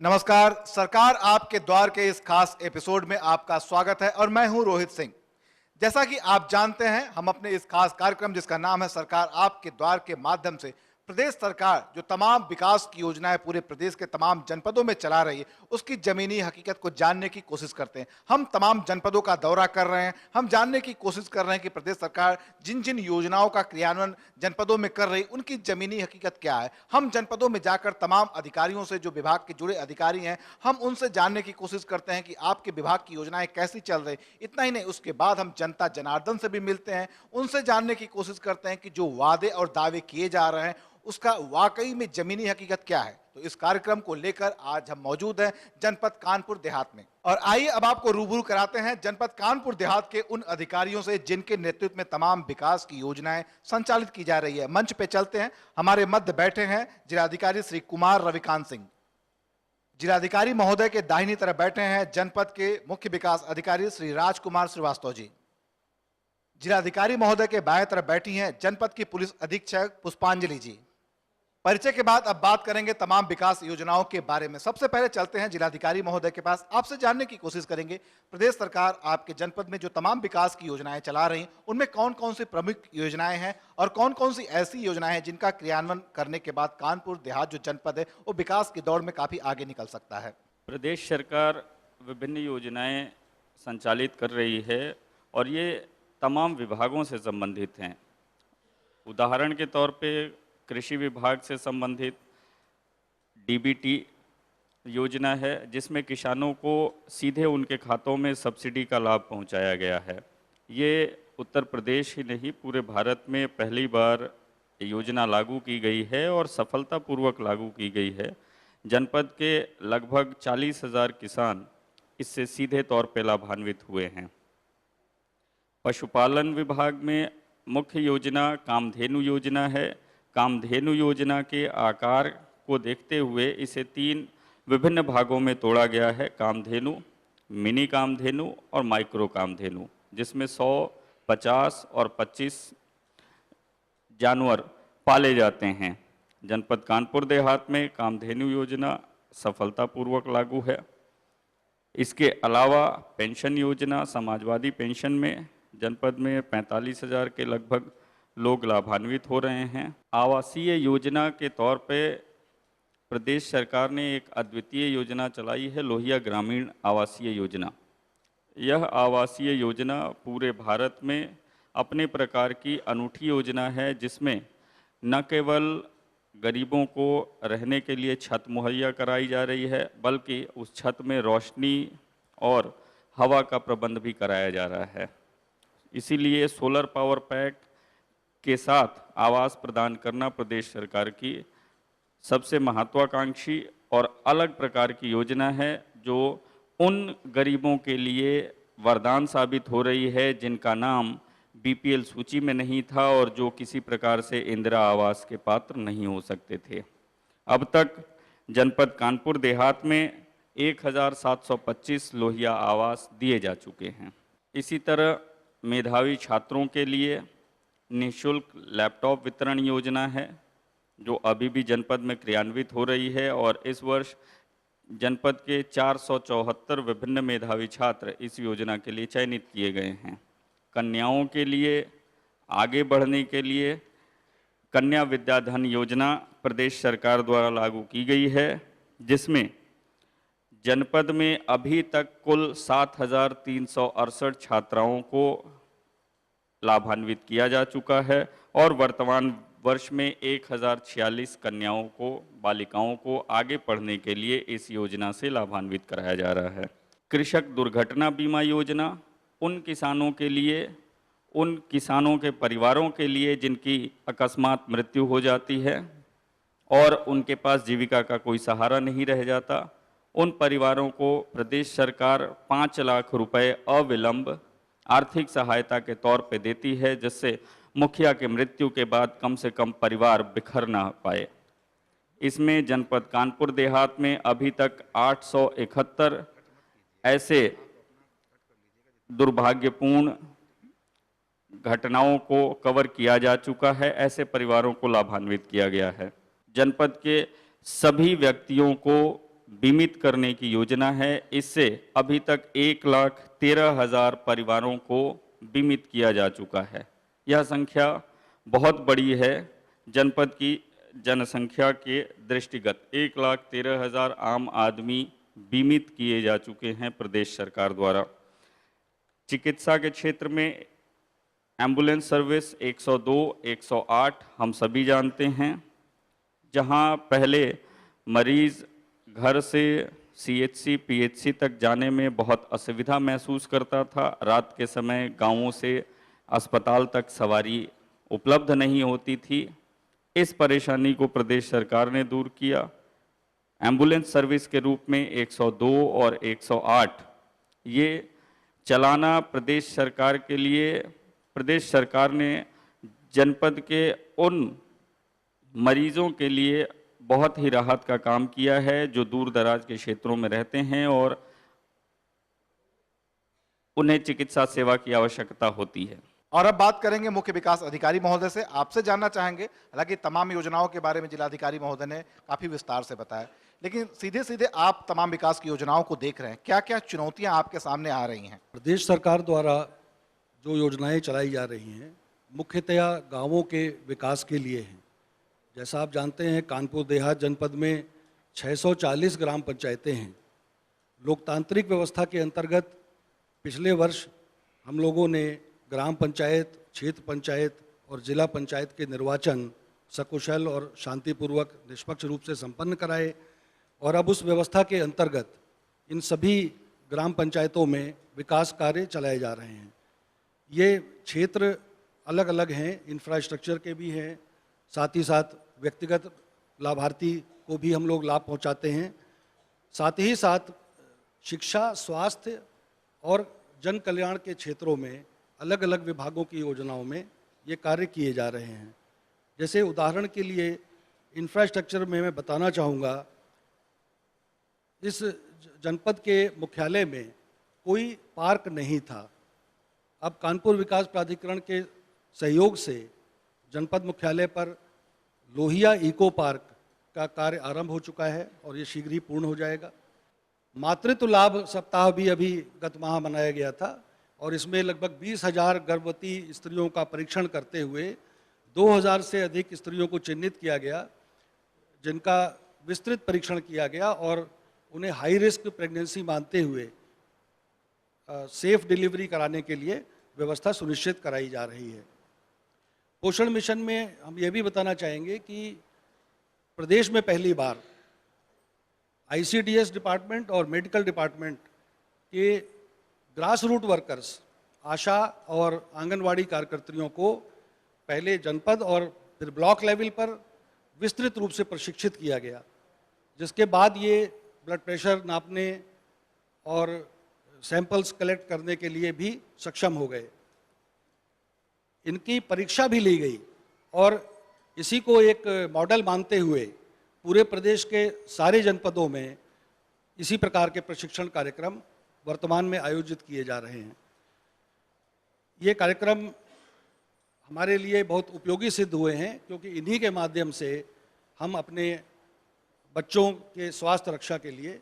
नमस्कार। सरकार आपके द्वार के इस खास एपिसोड में आपका स्वागत है और मैं हूं रोहित सिंह। जैसा कि आप जानते हैं, हम अपने इस खास कार्यक्रम जिसका नाम है सरकार आपके द्वार के माध्यम से प्रदेश सरकार जो तमाम विकास की योजनाएं पूरे प्रदेश के तमाम जनपदों में चला रही है, उसकी जमीनी हकीकत को जानने की कोशिश करते हैं। हम तमाम जनपदों का दौरा कर रहे हैं, हम जानने की कोशिश कर रहे हैं कि प्रदेश सरकार जिन जिन योजनाओं का क्रियान्वयन जनपदों में कर रही, उनकी जमीनी हकीकत क्या है। हम जनपदों में जाकर तमाम अधिकारियों से, जो विभाग के जुड़े अधिकारी हैं, हम उनसे जानने की कोशिश करते हैं कि आपके विभाग की योजनाएं कैसी चल रही। इतना ही नहीं, उसके बाद हम जनता जनार्दन से भी मिलते हैं, उनसे जानने की कोशिश करते हैं कि जो वादे और दावे किए जा रहे हैं उसका वाकई में जमीनी हकीकत क्या है। तो इस कार्यक्रम को लेकर आज हम मौजूद हैं जनपद कानपुर देहात में, और आइए अब आपको रूबरू कराते हैं जनपद कानपुर देहात के उन अधिकारियों से जिनके नेतृत्व में तमाम विकास की योजनाएं संचालित की जा रही है। मंच पे चलते हैं। हमारे मध्य बैठे हैं जिलाधिकारी श्री कुमार रविकांत सिंह। जिलाधिकारी महोदय के दाहिनी तरफ बैठे हैं जनपद के मुख्य विकास अधिकारी श्री राजकुमार श्रीवास्तव जी। जिलाधिकारी महोदय के बाएं तरफ बैठी हैं जनपद की पुलिस अधीक्षक पुष्पांजलि जी। परिचय के बाद अब बात करेंगे तमाम विकास योजनाओं के बारे में। सबसे पहले चलते हैं जिलाधिकारी महोदय के पास, आपसे जानने की कोशिश करेंगे प्रदेश सरकार आपके जनपद में जो तमाम विकास की योजनाएं चला रही, उनमें कौन कौन सी प्रमुख योजनाएं हैं और कौन कौन सी ऐसी योजनाएं हैं जिनका क्रियान्वयन करने के बाद कानपुर देहात जो जनपद है वो विकास की दौड़ में काफी आगे निकल सकता है। प्रदेश सरकार विभिन्न योजनाएं संचालित कर रही है और ये तमाम विभागों से संबंधित हैं। उदाहरण के तौर पे कृषि विभाग से संबंधित डीबीटी योजना है, जिसमें किसानों को सीधे उनके खातों में सब्सिडी का लाभ पहुंचाया गया है। ये उत्तर प्रदेश ही नहीं, पूरे भारत में पहली बार योजना लागू की गई है और सफलतापूर्वक लागू की गई है। जनपद के लगभग 40,000 किसान इससे सीधे तौर पर लाभान्वित हुए हैं। पशुपालन विभाग में मुख्य योजना कामधेनु योजना है। कामधेनु योजना के आकार को देखते हुए इसे 3 विभिन्न भागों में तोड़ा गया है: कामधेनु, मिनी कामधेनु और माइक्रो कामधेनु, जिसमें 100, 50 और 25 जानवर पाले जाते हैं। जनपद कानपुर देहात में कामधेनु योजना सफलतापूर्वक लागू है। इसके अलावा पेंशन योजना, समाजवादी पेंशन में जनपद में 45,000 के लगभग लोग लाभान्वित हो रहे हैं। आवासीय योजना के तौर पे प्रदेश सरकार ने एक अद्वितीय योजना चलाई है, लोहिया ग्रामीण आवासीय योजना। यह आवासीय योजना पूरे भारत में अपने प्रकार की अनूठी योजना है, जिसमें न केवल गरीबों को रहने के लिए छत मुहैया कराई जा रही है, बल्कि उस छत में रोशनी और हवा का प्रबंध भी कराया जा रहा है। इसीलिए सोलर पावर पैक के साथ आवास प्रदान करना प्रदेश सरकार की सबसे महत्वाकांक्षी और अलग प्रकार की योजना है, जो उन गरीबों के लिए वरदान साबित हो रही है जिनका नाम बीपीएल सूची में नहीं था और जो किसी प्रकार से इंदिरा आवास के पात्र नहीं हो सकते थे। अब तक जनपद कानपुर देहात में 1,725 लोहिया आवास दिए जा चुके हैं। इसी तरह मेधावी छात्रों के लिए निःशुल्क लैपटॉप वितरण योजना है, जो अभी भी जनपद में क्रियान्वित हो रही है और इस वर्ष जनपद के 474 विभिन्न मेधावी छात्र इस योजना के लिए चयनित किए गए हैं। कन्याओं के लिए आगे बढ़ने के लिए कन्या विद्याधन योजना प्रदेश सरकार द्वारा लागू की गई है, जिसमें जनपद में अभी तक कुल 7,368 छात्राओं को लाभान्वित किया जा चुका है और वर्तमान वर्ष में 1,046 कन्याओं को, बालिकाओं को आगे पढ़ने के लिए इस योजना से लाभान्वित कराया जा रहा है। कृषक दुर्घटना बीमा योजना उन किसानों के लिए, उन किसानों के परिवारों के लिए जिनकी अकस्मात मृत्यु हो जाती है और उनके पास जीविका का कोई सहारा नहीं रह जाता, उन परिवारों को प्रदेश सरकार 5 लाख रुपए अविलंब आर्थिक सहायता के तौर पे देती है, जिससे मुखिया के मृत्यु के बाद कम से कम परिवार बिखर ना पाए। इसमें जनपद कानपुर देहात में अभी तक 871 ऐसे दुर्भाग्यपूर्ण घटनाओं को कवर किया जा चुका है, ऐसे परिवारों को लाभान्वित किया गया है। जनपद के सभी व्यक्तियों को बीमित करने की योजना है। इससे अभी तक 1,13,000 परिवारों को बीमित किया जा चुका है। यह संख्या बहुत बड़ी है। जनपद की जनसंख्या के दृष्टिगत 1,13,000 आम आदमी बीमित किए जा चुके हैं प्रदेश सरकार द्वारा। चिकित्सा के क्षेत्र में एम्बुलेंस सर्विस 102, 108 हम सभी जानते हैं। जहां पहले मरीज घर से सीएचसी, पीएचसी तक जाने में बहुत असुविधा महसूस करता था। रात के समय गांवों से अस्पताल तक सवारी उपलब्ध नहीं होती थी। इस परेशानी को प्रदेश सरकार ने दूर किया। एम्बुलेंस सर्विस के रूप में 102 और 108 ये चलाना प्रदेश सरकार ने जनपद के उन मरीजों के लिए बहुत ही राहत का काम किया है जो दूर दराज के क्षेत्रों में रहते हैं और उन्हें चिकित्सा सेवा की आवश्यकता होती है। और अब बात करेंगे मुख्य विकास अधिकारी महोदय से। आपसे जानना चाहेंगे, हालांकि तमाम योजनाओं के बारे में जिलाधिकारी महोदय ने काफी विस्तार से बताया, लेकिन सीधे सीधे आप तमाम विकास की योजनाओं को देख रहे हैं, क्या क्या चुनौतियां आपके सामने आ रही हैं? प्रदेश सरकार द्वारा जो योजनाएं चलाई जा रही हैं मुख्यतया गांवों के विकास के लिए हैं। जैसा आप जानते हैं, कानपुर देहात जनपद में 640 ग्राम पंचायतें हैं। लोकतांत्रिक व्यवस्था के अंतर्गत पिछले वर्ष हम लोगों ने ग्राम पंचायत, क्षेत्र पंचायत और जिला पंचायत के निर्वाचन सकुशल और शांतिपूर्वक निष्पक्ष रूप से संपन्न कराए और अब उस व्यवस्था के अंतर्गत इन सभी ग्राम पंचायतों में विकास कार्य चलाए जा रहे हैं। ये क्षेत्र अलग अलग हैं, इंफ्रास्ट्रक्चर के भी हैं, साथ ही साथ व्यक्तिगत लाभार्थी को भी हम लोग लाभ पहुंचाते हैं। साथ ही साथ शिक्षा, स्वास्थ्य और जन कल्याण के क्षेत्रों में अलग अलग विभागों की योजनाओं में ये कार्य किए जा रहे हैं। जैसे उदाहरण के लिए इंफ्रास्ट्रक्चर में मैं बताना चाहूँगा, इस जनपद के मुख्यालय में कोई पार्क नहीं था। अब कानपुर विकास प्राधिकरण के सहयोग से जनपद मुख्यालय पर लोहिया इको पार्क का कार्य आरंभ हो चुका है और ये शीघ्र ही पूर्ण हो जाएगा। मातृत्व लाभ सप्ताह भी अभी गत माह मनाया गया था और इसमें लगभग 20,000 गर्भवती स्त्रियों का परीक्षण करते हुए 2,000 से अधिक स्त्रियों को चिन्हित किया गया, जिनका विस्तृत परीक्षण किया गया और उन्हें हाई रिस्क प्रेगनेंसी मानते हुए सेफ डिलीवरी कराने के लिए व्यवस्था सुनिश्चित कराई जा रही है। पोषण मिशन में हम ये भी बताना चाहेंगे कि प्रदेश में पहली बार ICDS डिपार्टमेंट और मेडिकल डिपार्टमेंट के ग्रास रूट वर्कर्स, आशा और आंगनवाड़ी कार्यकर्तियों को पहले जनपद और फिर ब्लॉक लेवल पर विस्तृत रूप से प्रशिक्षित किया गया, जिसके बाद ये ब्लड प्रेशर नापने और सैंपल्स कलेक्ट करने के लिए भी सक्षम हो गए। इनकी परीक्षा भी ली गई और इसी को एक मॉडल मानते हुए पूरे प्रदेश के सारे जनपदों में इसी प्रकार के प्रशिक्षण कार्यक्रम वर्तमान में आयोजित किए जा रहे हैं। ये कार्यक्रम हमारे लिए बहुत उपयोगी सिद्ध हुए हैं क्योंकि इन्हीं के माध्यम से हम अपने बच्चों के स्वास्थ्य रक्षा के लिए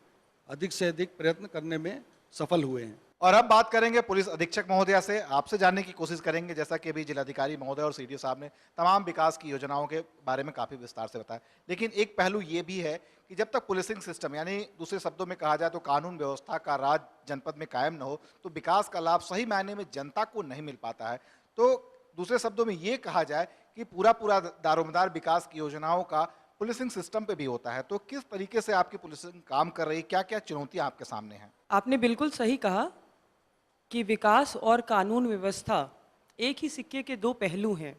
अधिक से अधिक प्रयत्न करने में सफल हुए हैं। और अब बात करेंगे पुलिस अधीक्षक महोदया से। आपसे जानने की कोशिश करेंगे, जैसा कि अभी जिलाधिकारी महोदय और सीडीओ साहब ने तमाम विकास की योजनाओं के बारे में काफी विस्तार से बताया, लेकिन एक पहलू ये भी है कि जब तक पुलिसिंग सिस्टम, यानी दूसरे शब्दों में कहा जाए तो कानून व्यवस्था का राज जनपद में कायम न हो, तो विकास का लाभ सही मायने में जनता को नहीं मिल पाता है। तो दूसरे शब्दों में ये कहा जाए कि पूरा दारोमदार विकास की योजनाओं का पुलिसिंग सिस्टम पे भी होता है। तो किस तरीके से आपकी पुलिसिंग काम कर रही है, क्या क्या चुनौतियां आपके सामने हैं? आपने बिल्कुल सही कहा कि विकास और कानून व्यवस्था एक ही सिक्के के दो पहलू हैं।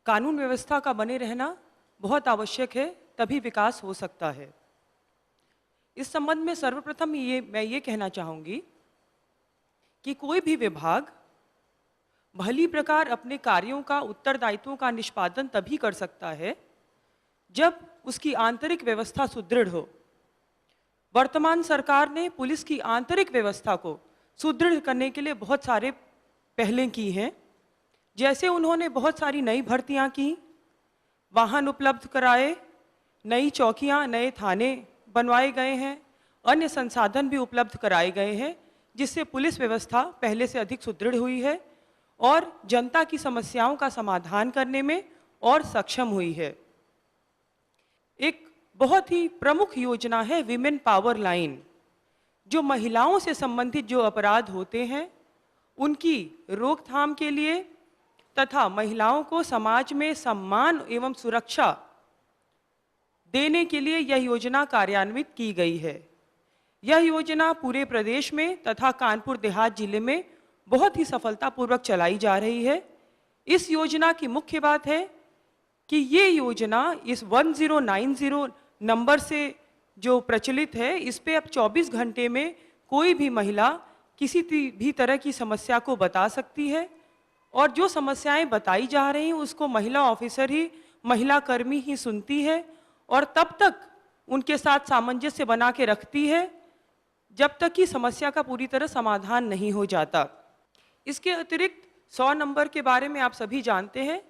कानून व्यवस्था का बने रहना बहुत आवश्यक है, तभी विकास हो सकता है। इस संबंध में सर्वप्रथम मैं ये कहना चाहूँगी कि कोई भी विभाग भली प्रकार अपने कार्यों का, उत्तरदायित्वों का निष्पादन तभी कर सकता है जब उसकी आंतरिक व्यवस्था सुदृढ़ हो। वर्तमान सरकार ने पुलिस की आंतरिक व्यवस्था को सुदृढ़ करने के लिए बहुत सारे पहलें की हैं। जैसे उन्होंने बहुत सारी नई भर्तियां की, वाहन उपलब्ध कराए, नई चौकियां, नए थाने बनवाए गए हैं, अन्य संसाधन भी उपलब्ध कराए गए हैं, जिससे पुलिस व्यवस्था पहले से अधिक सुदृढ़ हुई है और जनता की समस्याओं का समाधान करने में और सक्षम हुई है। एक बहुत ही प्रमुख योजना है विमेन पावर लाइन, जो महिलाओं से संबंधित जो अपराध होते हैं उनकी रोकथाम के लिए तथा महिलाओं को समाज में सम्मान एवं सुरक्षा देने के लिए यह योजना कार्यान्वित की गई है। यह योजना पूरे प्रदेश में तथा कानपुर देहात जिले में बहुत ही सफलतापूर्वक चलाई जा रही है। इस योजना की मुख्य बात है कि ये योजना इस 1090 नंबर से जो प्रचलित है, इस पे अब 24 घंटे में कोई भी महिला किसी भी तरह की समस्या को बता सकती है और जो समस्याएं बताई जा रही हैं उसको महिला ऑफिसर ही, महिला कर्मी ही सुनती है और तब तक उनके साथ सामंजस्य बना के रखती है जब तक कि समस्या का पूरी तरह समाधान नहीं हो जाता। इसके अतिरिक्त 100 नंबर के बारे में आप सभी जानते हैं।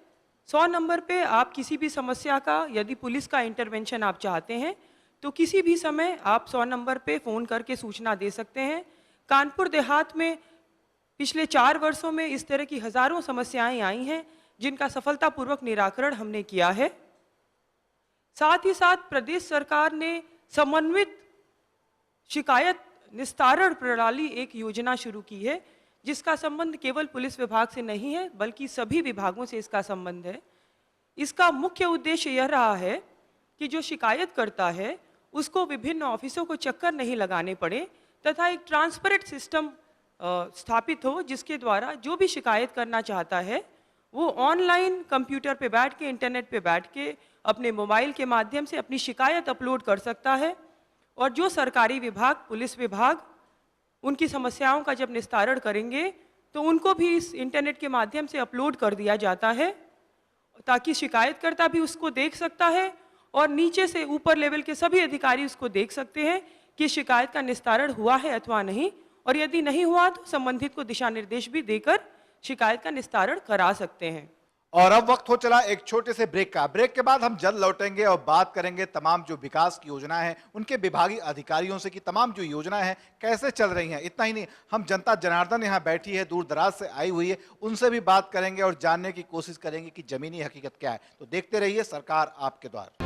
100 नंबर पे आप किसी भी समस्या का, यदि पुलिस का इंटरवेंशन आप चाहते हैं तो किसी भी समय आप 100 नंबर पे फ़ोन करके सूचना दे सकते हैं। कानपुर देहात में पिछले 4 वर्षों में इस तरह की हज़ारों समस्याएं आई हैं जिनका सफलतापूर्वक निराकरण हमने किया है। साथ ही साथ प्रदेश सरकार ने समन्वित शिकायत निस्तारण प्रणाली एक योजना शुरू की है, जिसका संबंध केवल पुलिस विभाग से नहीं है बल्कि सभी विभागों से इसका संबंध है। इसका मुख्य उद्देश्य यह रहा है कि जो शिकायत करता है उसको विभिन्न ऑफिसों को चक्कर नहीं लगाने पड़े तथा एक ट्रांसपेरेंट सिस्टम स्थापित हो, जिसके द्वारा जो भी शिकायत करना चाहता है वो ऑनलाइन कंप्यूटर पे बैठ के, इंटरनेट पे बैठ के, अपने मोबाइल के माध्यम से अपनी शिकायत अपलोड कर सकता है और जो सरकारी विभाग, पुलिस विभाग उनकी समस्याओं का जब निस्तारण करेंगे तो उनको भी इस इंटरनेट के माध्यम से अपलोड कर दिया जाता है ताकि शिकायतकर्ता भी उसको देख सकता है और नीचे से ऊपर लेवल के सभी अधिकारी उसको देख सकते हैं कि शिकायत का निस्तारण हुआ है अथवा नहीं, और यदि नहीं हुआ तो संबंधित को दिशा निर्देश भी देकर शिकायत का निस्तारण करा सकते हैं। और अब वक्त हो चला एक छोटे से ब्रेक का। ब्रेक के बाद हम जल्द लौटेंगे और बात करेंगे तमाम जो विकास की योजना है उनके विभागीय अधिकारियों से कि तमाम जो योजना है कैसे चल रही हैं। इतना ही नहीं, हम जनता जनार्दन यहाँ बैठी है, दूर दराज से आई हुई है, उनसे भी बात करेंगे और जानने की कोशिश करेंगे कि जमीनी हकीकत क्या है। तो देखते रहिए सरकार आपके द्वार।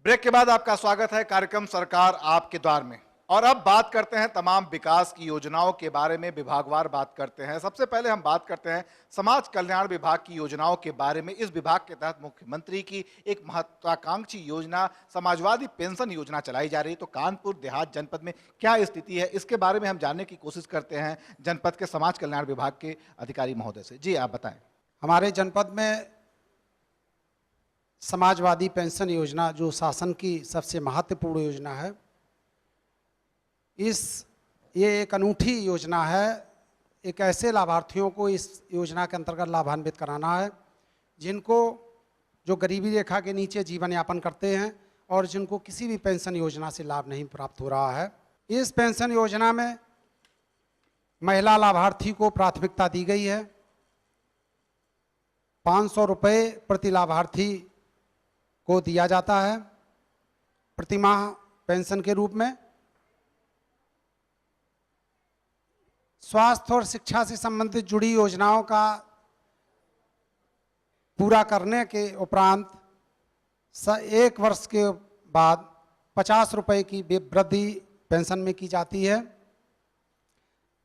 ब्रेक के बाद आपका स्वागत है कार्यक्रम सरकार आपके द्वार में। और अब बात करते हैं तमाम विकास की योजनाओं के बारे में, विभागवार बात करते हैं। सबसे पहले हम बात करते हैं समाज कल्याण विभाग की योजनाओं के बारे में। इस विभाग के तहत मुख्यमंत्री की एक महत्वाकांक्षी योजना समाजवादी पेंशन योजना चलाई जा रही है। तो कानपुर देहात जनपद में क्या स्थिति है, इसके बारे में हम जानने की कोशिश करते हैं जनपद के समाज कल्याण विभाग के अधिकारी महोदय से। जी आप बताएं। हमारे जनपद में समाजवादी पेंशन योजना जो शासन की सबसे महत्वपूर्ण योजना है, ये एक अनूठी योजना है। एक ऐसे लाभार्थियों को इस योजना के अंतर्गत लाभान्वित कराना है जिनको जो गरीबी रेखा के नीचे जीवन यापन करते हैं और जिनको किसी भी पेंशन योजना से लाभ नहीं प्राप्त हो रहा है। इस पेंशन योजना में महिला लाभार्थी को प्राथमिकता दी गई है। 500 रुपये प्रति लाभार्थी को दिया जाता है प्रतिमाह पेंशन के रूप में। स्वास्थ्य और शिक्षा से संबंधित जुड़ी योजनाओं का पूरा करने के उपरांत 1 वर्ष के बाद 50 रुपये की वृद्धि पेंशन में की जाती है।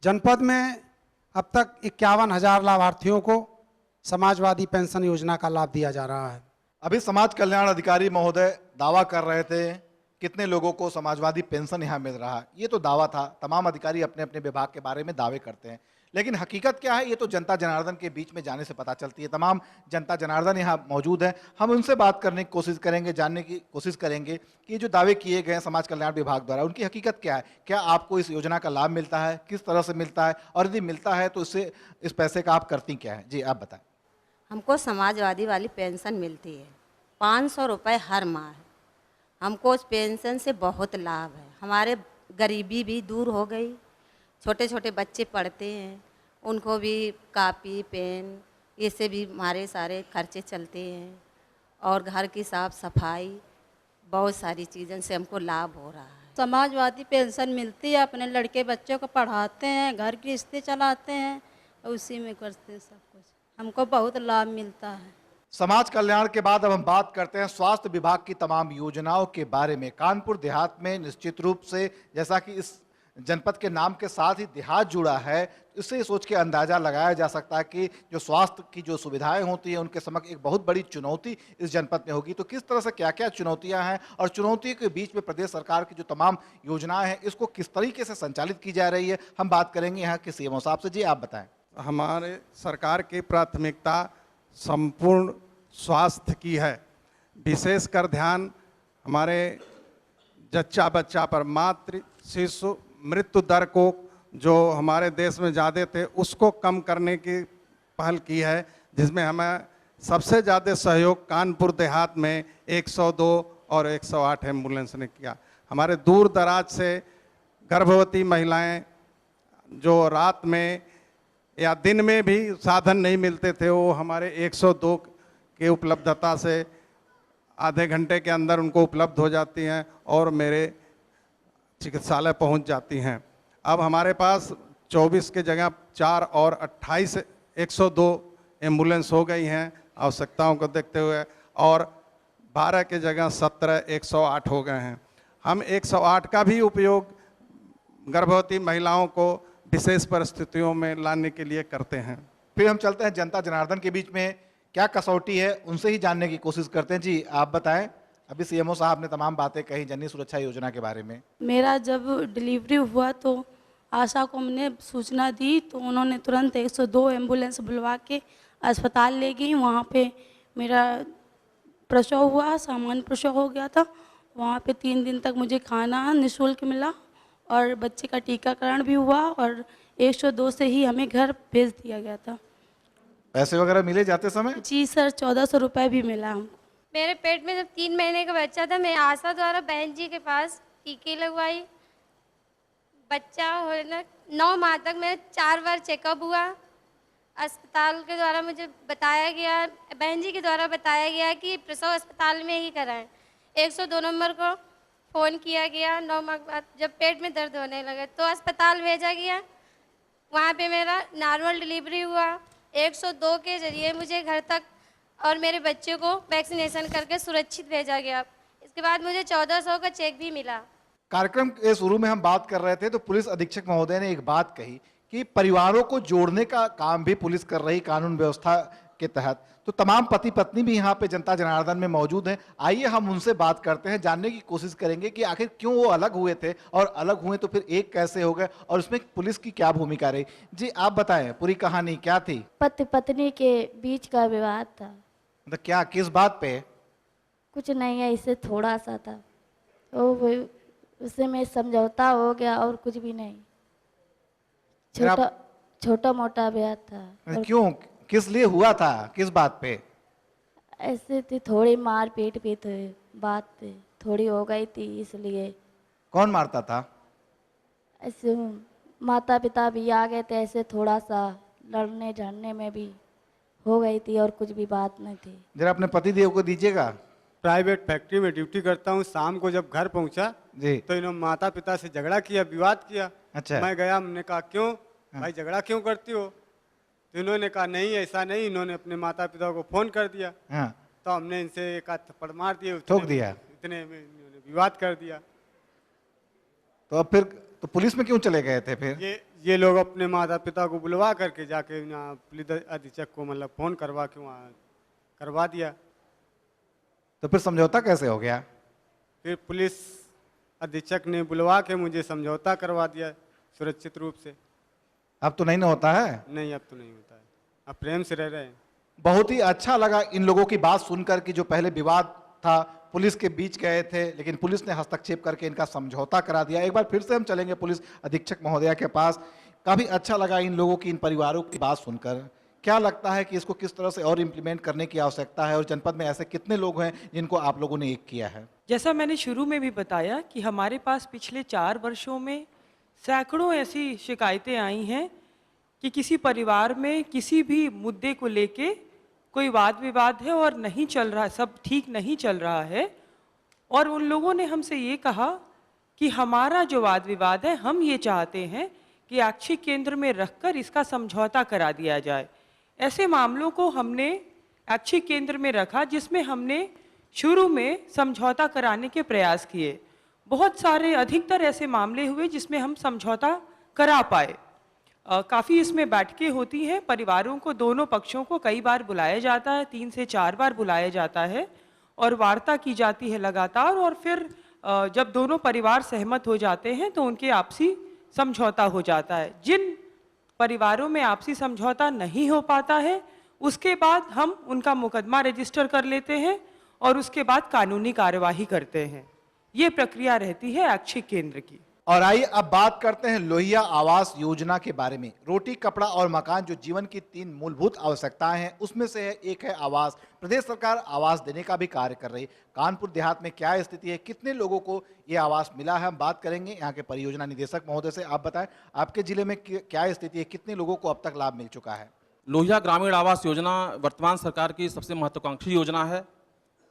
जनपद में अब तक 51,000 लाभार्थियों को समाजवादी पेंशन योजना का लाभ दिया जा रहा है। अभी समाज कल्याण अधिकारी महोदय दावा कर रहे थे कितने लोगों को समाजवादी पेंशन यहाँ मिल रहा है। ये तो दावा था, तमाम अधिकारी अपने अपने विभाग के बारे में दावे करते हैं, लेकिन हकीकत क्या है ये तो जनता जनार्दन के बीच में जाने से पता चलती है। तमाम जनता जनार्दन यहाँ मौजूद है, हम उनसे बात करने की कोशिश करेंगे, जानने की कोशिश करेंगे कि जो दावे किए गए हैं समाज कल्याण विभाग द्वारा उनकी हकीकत क्या है। क्या आपको इस योजना का लाभ मिलता है, किस तरह से मिलता है, और यदि मिलता है तो इससे इस पैसे का आप करती क्या है। जी आप बताएं। हमको समाजवादी वाली पेंशन मिलती है 500 रुपये हर माह। हमको उस पेंशन से बहुत लाभ है। हमारे गरीबी भी दूर हो गई। छोटे छोटे बच्चे पढ़ते हैं, उनको भी कापी पेन इससे भी हमारे सारे खर्चे चलते हैं और घर की साफ सफाई, बहुत सारी चीज़ों से हमको लाभ हो रहा है। समाजवादी पेंशन मिलती है, अपने लड़के बच्चों को पढ़ाते हैं, घर की रिश्ते चलाते हैं और उसी में करते हैं सब कुछ। हमको बहुत लाभ मिलता है। समाज कल्याण के बाद अब हम बात करते हैं स्वास्थ्य विभाग की तमाम योजनाओं के बारे में। कानपुर देहात में निश्चित रूप से, जैसा कि इस जनपद के नाम के साथ ही देहात जुड़ा है, इससे सोच के अंदाजा लगाया जा सकता है कि जो स्वास्थ्य की जो सुविधाएं होती हैं उनके समक्ष एक बहुत बड़ी चुनौती इस जनपद में होगी। तो किस तरह से क्या क्या चुनौतियां हैं और चुनौतियों के बीच में प्रदेश सरकार की जो तमाम योजनाएं हैं इसको किस तरीके से संचालित की जा रही है, हम बात करेंगे यहाँ के सीएमओ साहब से। जी आप बताएं। हमारे सरकार की प्राथमिकता संपूर्ण स्वास्थ्य की है। विशेषकर ध्यान हमारे जच्चा बच्चा पर, मातृ शिशु मृत्यु दर को जो हमारे देश में ज़्यादा थे उसको कम करने की पहल की है, जिसमें हमें सबसे ज़्यादा सहयोग कानपुर देहात में 102 और 108 एम्बुलेंस ने किया। हमारे दूर दराज से गर्भवती महिलाएं जो रात में या दिन में भी साधन नहीं मिलते थे, वो हमारे 102 के उपलब्धता से आधे घंटे के अंदर उनको उपलब्ध हो जाती हैं और मेरे चिकित्सालय पहुंच जाती हैं। अब हमारे पास 24 के जगह 4 और 28 102 एम्बुलेंस हो गई हैं आवश्यकताओं को देखते हुए, और 12 के जगह 17 108 हो गए हैं। हम 108 का भी उपयोग गर्भवती महिलाओं को विशेष परिस्थितियों में लाने के लिए करते हैं। फिर हम चलते हैं जनता जनार्दन के बीच में, क्या कसौटी है उनसे ही जानने की कोशिश करते हैं। जी आप बताएं। अभी सीएमओ साहब ने तमाम बातें कही जननी सुरक्षा योजना के बारे में। मेरा जब डिलीवरी हुआ तो आशा को हमने सूचना दी तो उन्होंने तुरंत 102 एम्बुलेंस बुलवा के अस्पताल ले गई। वहाँ पे मेरा प्रसव हुआ, सामान्य प्रसव हो गया था। वहाँ पे 3 दिन तक मुझे खाना निःशुल्क मिला और बच्चे का टीकाकरण भी हुआ और 102 से ही हमें घर भेज दिया गया था। पैसे वगैरह मिले जाते समय? जी सर, 1400 रुपये भी मिला हमको। मेरे पेट में जब 3 महीने का बच्चा था, मैं आशा द्वारा बहन जी के पास टीके लगवाई। बच्चा होने 9 माह तक मैं 4 बार चेकअप हुआ। अस्पताल के द्वारा मुझे बताया गया, बहन जी के द्वारा बताया गया कि प्रसव अस्पताल में ही कराएं। 102 नंबर को फ़ोन किया गया। 9 माह बाद जब पेट में दर्द होने लगे तो अस्पताल भेजा गया। वहाँ पे मेरा नॉर्मल डिलीवरी हुआ। 102 के जरिए मुझे घर तक और मेरे बच्चे को वैक्सीनेशन करके सुरक्षित भेजा गया। इसके बाद मुझे 1400 का चेक भी मिला। कार्यक्रम के शुरू में हम बात कर रहे थे तो पुलिस अधीक्षक महोदय ने एक बात कही कि परिवारों को जोड़ने का काम भी पुलिस कर रही कानून व्यवस्था के तहत। तो तमाम पति पत्नी भी यहाँ पे जनता जनार्दन में मौजूद हैं। आइए हम उनसे बात करते हैं, जानने की कोशिश करेंगे कि आखिर क्यों वो अलग हुए थे और अलग हुए तो फिर एक कैसे हो गए और उसमें पुलिस की क्या भूमिका रही। जी आप बताएं, पूरी कहानी क्या थी? पति पत्नी के बीच का विवाद था। मतलब क्या, किस बात पे? कुछ नहीं है, इससे थोड़ा सा था वो, उससे में समझौता हो गया और कुछ भी नहीं। छोटा मोटा विवाद था। क्यों, किस लिए हुआ था, किस बात पे? ऐसे थी, थोड़ी मार पीट भी थे, बात थोड़ी हो गई थी इसलिए। कौन मारता था? ऐसे माता पिता भी आ गए थे, ऐसे थोड़ा सा लड़ने झड़ने में भी हो गई थी और कुछ भी बात नहीं थी। जरा अपने पति देव को दीजिएगा। प्राइवेट फैक्ट्री में ड्यूटी करता हूँ। शाम को जब घर पहुँचा जी तो इन्होंने माता पिता से झगड़ा किया, विवाद किया। अच्छा। मैं गया, हमने कहा क्यों भाई झगड़ा क्यों करती हो? तो इन्होंने कहा नहीं ऐसा नहीं। इन्होंने अपने माता पिता को फोन कर दिया। हाँ। तो हमने इनसे एक आध थप्पड़ मार दिए, ठोक दिया। इतने में इन्होंने विवाद कर दिया। तो अब फिर तो पुलिस में क्यों चले गए थे फिर? ये लोग अपने माता पिता को बुलवा करके जाके यहाँ पुलिस अधीक्षक को मतलब फोन करवा के वहाँ करवा दिया। तो फिर समझौता कैसे हो गया? फिर पुलिस अधीक्षक ने बुलवा के मुझे समझौता करवा दिया सुरक्षित रूप से। अब तो नहीं ना होता है? नहीं, अब तो नहीं होता है, अब प्रेम से रह रहे हैं। बहुत ही अच्छा लगा इन लोगों की बात सुनकर कि जो पहले विवाद था पुलिस के बीच गए थे, लेकिन पुलिस ने हस्तक्षेप करके इनका समझौता करा दिया। एक बार फिर से हम चलेंगे पुलिस अधीक्षक महोदया के पास। काफ़ी अच्छा लगा इन लोगों की, इन परिवारों की बात सुनकर। क्या लगता है कि इसको किस तरह से और इम्प्लीमेंट करने की आवश्यकता है और जनपद में ऐसे कितने लोग हैं जिनको आप लोगों ने एक किया है? जैसा मैंने शुरू में भी बताया कि हमारे पास पिछले 4 वर्षों में सैकड़ों ऐसी शिकायतें आई हैं कि किसी परिवार में किसी भी मुद्दे को लेके कोई वाद विवाद है और नहीं चल रहा, सब ठीक नहीं चल रहा है, और उन लोगों ने हमसे ये कहा कि हमारा जो वाद विवाद है, हम ये चाहते हैं कि ऐच्छिक केंद्र में रखकर इसका समझौता करा दिया जाए। ऐसे मामलों को हमने ऐच्छिक केंद्र में रखा, जिसमें हमने शुरू में समझौता कराने के प्रयास किए। बहुत सारे, अधिकतर ऐसे मामले हुए जिसमें हम समझौता करा पाए। काफ़ी इसमें बैठकें होती हैं, परिवारों को, दोनों पक्षों को कई बार बुलाया जाता है, 3 से 4 बार बुलाया जाता है और वार्ता की जाती है लगातार, और फिर जब दोनों परिवार सहमत हो जाते हैं तो उनके आपसी समझौता हो जाता है। जिन परिवारों में आपसी समझौता नहीं हो पाता है, उसके बाद हम उनका मुकदमा रजिस्टर कर लेते हैं और उसके बाद कानूनी कार्यवाही करते हैं। ये प्रक्रिया रहती है ऐच्छिक केंद्र की। और आइए अब बात करते हैं लोहिया आवास योजना के बारे में। रोटी, कपड़ा और मकान जो जीवन की 3 मूलभूत आवश्यकताएं हैं, उसमें से एक है आवास। प्रदेश सरकार आवास देने का भी कार्य कर रही है। कानपुर देहात में क्या स्थिति है, कितने लोगों को ये आवास मिला है, हम बात करेंगे यहाँ के परियोजना निदेशक महोदय से। आप बताएं, आपके जिले में क्या स्थिति है, कितने लोगों को अब तक लाभ मिल चुका है? लोहिया ग्रामीण आवास योजना वर्तमान सरकार की सबसे महत्वाकांक्षी योजना है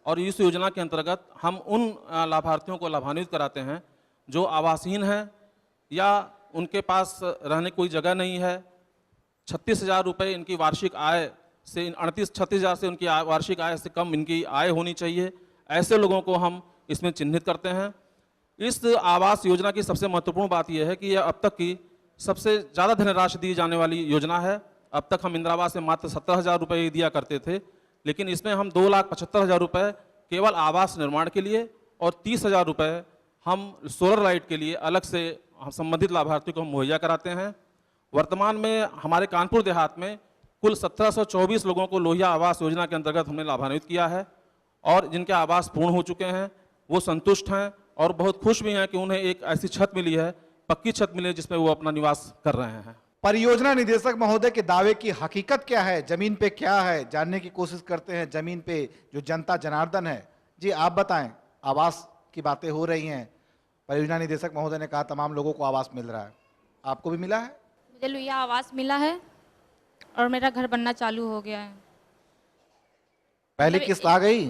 और इस योजना के अंतर्गत हम उन लाभार्थियों को लाभान्वित कराते हैं जो आवासहीन हैं या उनके पास रहने कोई जगह नहीं है। 36,000 रुपये इनकी वार्षिक आय से, 36,000 से उनकी वार्षिक आय से कम इनकी आय होनी चाहिए। ऐसे लोगों को हम इसमें चिन्हित करते हैं। इस आवास योजना की सबसे महत्वपूर्ण बात यह है कि यह अब तक की सबसे ज़्यादा धनराशि दी जाने वाली योजना है। अब तक हम इंदिरा आवास में मात्र 17,000 रुपये दिया करते थे, लेकिन इसमें हम 2,75,000 रुपये केवल आवास निर्माण के लिए और 30,000 रुपये हम सोलर लाइट के लिए अलग से हम संबंधित लाभार्थी को हम मुहैया कराते हैं। वर्तमान में हमारे कानपुर देहात में कुल 1724 लोगों को लोहिया आवास योजना के अंतर्गत हमने लाभान्वित किया है और जिनके आवास पूर्ण हो चुके हैं, वो संतुष्ट हैं और बहुत खुश भी हैं कि उन्हें एक ऐसी छत मिली है, पक्की छत मिली है, जिसमें वो अपना निवास कर रहे हैं। परियोजना निदेशक महोदय के दावे की हकीकत क्या है, जमीन पे क्या है, जानने की कोशिश करते हैं। जमीन पे जो जनता जनार्दन है, जी आप बताएं। आवास की बातें हो रही हैं, परियोजना निदेशक महोदय ने कहा तमाम लोगों को आवास मिल रहा है, आपको भी मिला है? मुझे लोहिया आवास मिला है और मेरा घर बनना चालू हो गया है। पहली किस्त आ गई?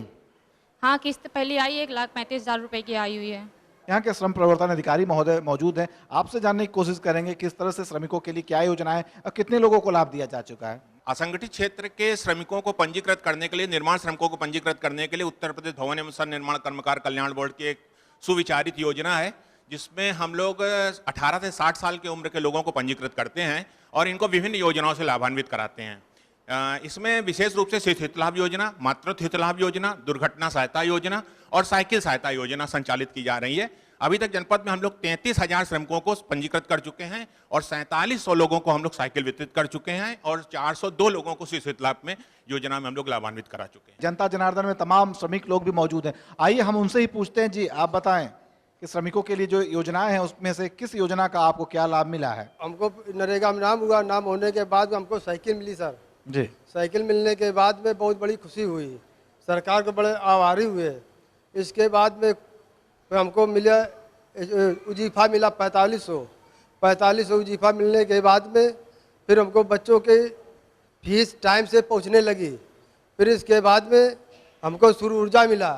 हाँ, किस्त पहली आई, 1,35,000 रुपये की आई हुई है। यहाँ के श्रम प्रवर्तन अधिकारी महोदय मौजूद हैं, आपसे जानने की कोशिश करेंगे किस तरह से श्रमिकों के लिए क्या योजनाएं और कितने लोगों को लाभ दिया जा चुका है। असंगठित क्षेत्र के श्रमिकों को पंजीकृत करने के लिए, निर्माण श्रमिकों को पंजीकृत करने के लिए उत्तर प्रदेश भवन एवं सह निर्माण कर्मकार कल्याण बोर्ड की एक सुविचारित योजना है, जिसमें हम लोग 18 से 60 साल की उम्र के लोगों को पंजीकृत करते हैं और इनको विभिन्न योजनाओं से लाभान्वित कराते हैं। इसमें विशेष रूप से शिशु हित लाभ योजना, मातृत्व हित लाभ योजना, दुर्घटना सहायता योजना और साइकिल सहायता योजना संचालित की जा रही है। अभी तक जनपद में हम लोग 33,000 श्रमिकों को पंजीकृत कर चुके हैं और 4700 लोगों को हम लोग साइकिल वितरित कर चुके हैं और 402 लोगों को शिशु हित लाभ में योजना में हम लोग लाभान्वित करा चुके हैं। जनता जनार्दन में तमाम श्रमिक लोग भी मौजूद हैं, आइए हम उनसे ही पूछते हैं। जी आप बताएं कि श्रमिकों के लिए जो योजनाएं हैं उसमें से किस योजना का आपको क्या लाभ मिला है? हमको नरेगा में नाम हुआ, नाम होने के बाद हमको साइकिल मिली सर जी। साइकिल मिलने के बाद में बहुत बड़ी खुशी हुई, सरकार को बड़े आभारी हुए। इसके बाद में हमको मिला उजीफा मिला 4500 उजीफा मिलने के बाद में फिर हमको बच्चों के फीस टाइम से पहुंचने लगी। फिर इसके बाद में हमको सूर्य ऊर्जा मिला।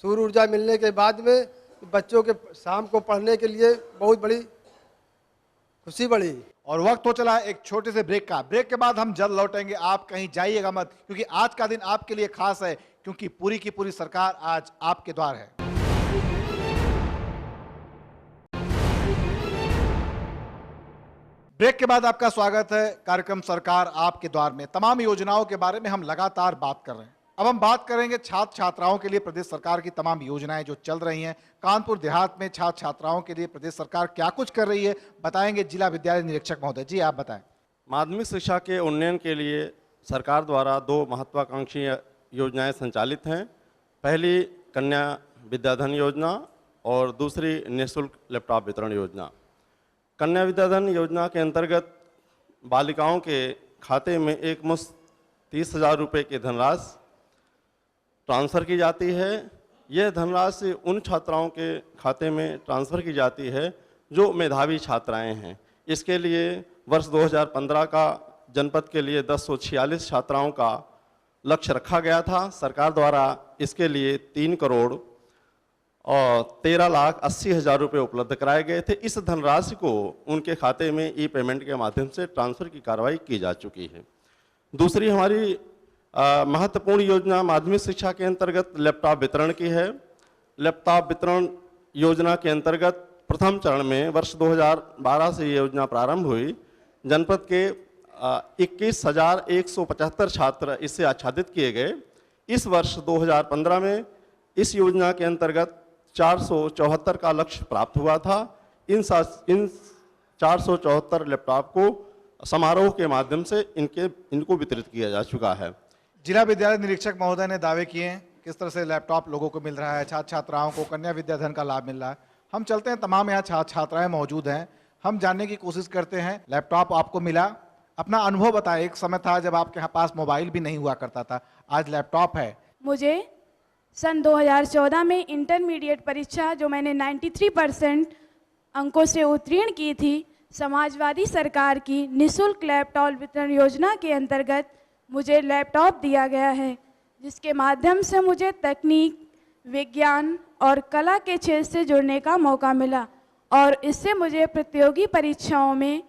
सूर्य ऊर्जा मिलने के बाद में बच्चों के शाम को पढ़ने के लिए बहुत बड़ी खुशी बढ़ी। और वक्त हो चला एक छोटे से ब्रेक का। ब्रेक के बाद हम जल्द लौटेंगे, आप कहीं जाइएगा मत, क्योंकि आज का दिन आपके लिए खास है, क्योंकि पूरी की पूरी सरकार आज आपके द्वार है। ब्रेक के बाद आपका स्वागत है कार्यक्रम सरकार आपके द्वार में। तमाम योजनाओं के बारे में हम लगातार बात कर रहे हैं। अब हम बात करेंगे छात्र छात्राओं के लिए प्रदेश सरकार की तमाम योजनाएं जो चल रही हैं। कानपुर देहात में छात्र छात्राओं के लिए प्रदेश सरकार क्या कुछ कर रही है, बताएंगे जिला विद्यालय निरीक्षक महोदय। जी आप बताएं। माध्यमिक शिक्षा के उन्नयन के लिए सरकार द्वारा 2 महत्वाकांक्षी योजनाएं संचालित हैं। पहली कन्या विद्याधन योजना और दूसरी निःशुल्क लैपटॉप वितरण योजना। कन्या विद्याधन योजना के अंतर्गत बालिकाओं के खाते में एक मुश्त 30,000 रुपये की धनराशि ट्रांसफ़र की जाती है। यह धनराशि उन छात्राओं के खाते में ट्रांसफ़र की जाती है जो मेधावी छात्राएं हैं। इसके लिए वर्ष 2015 का जनपद के लिए 1046 छात्राओं का लक्ष्य रखा गया था। सरकार द्वारा इसके लिए 3 करोड़ और 13,80,000 रुपये उपलब्ध कराए गए थे। इस धनराशि को उनके खाते में ई पेमेंट के माध्यम से ट्रांसफ़र की कार्रवाई की जा चुकी है। दूसरी हमारी महत्वपूर्ण योजना माध्यमिक शिक्षा के अंतर्गत लैपटॉप वितरण की है। लैपटॉप वितरण योजना के अंतर्गत प्रथम चरण में वर्ष 2012 से ये योजना प्रारंभ हुई। जनपद के 21,175 छात्र इससे आच्छादित किए गए। इस वर्ष 2015 में इस योजना के अंतर्गत 474 का लक्ष्य प्राप्त हुआ था। इन 474 लैपटॉप को समारोह के माध्यम से इनको वितरित किया जा चुका है। जिला विद्यालय निरीक्षक महोदय ने दावे किए हैं किस तरह से लैपटॉप लोगों को मिल रहा है, छात्र छात्राओं को कन्या विद्याधन का लाभ मिल रहा है। हम चलते हैं, तमाम यहाँ छात्र छात्राएं मौजूद हैं, हम जानने की कोशिश करते हैं। लैपटॉप आपको मिला, अपना अनुभव बताएं। एक समय था जब आपके पास मोबाइल भी नहीं हुआ करता था, आज लैपटॉप है। मुझे सन 2014 में इंटरमीडिएट परीक्षा जो मैंने 93% अंकों से उत्तीर्ण की थी, समाजवादी सरकार की निःशुल्क लैपटॉप वितरण योजना के अंतर्गत मुझे लैपटॉप दिया गया है, जिसके माध्यम से मुझे तकनीक, विज्ञान और कला के क्षेत्र से जुड़ने का मौका मिला और इससे मुझे प्रतियोगी परीक्षाओं में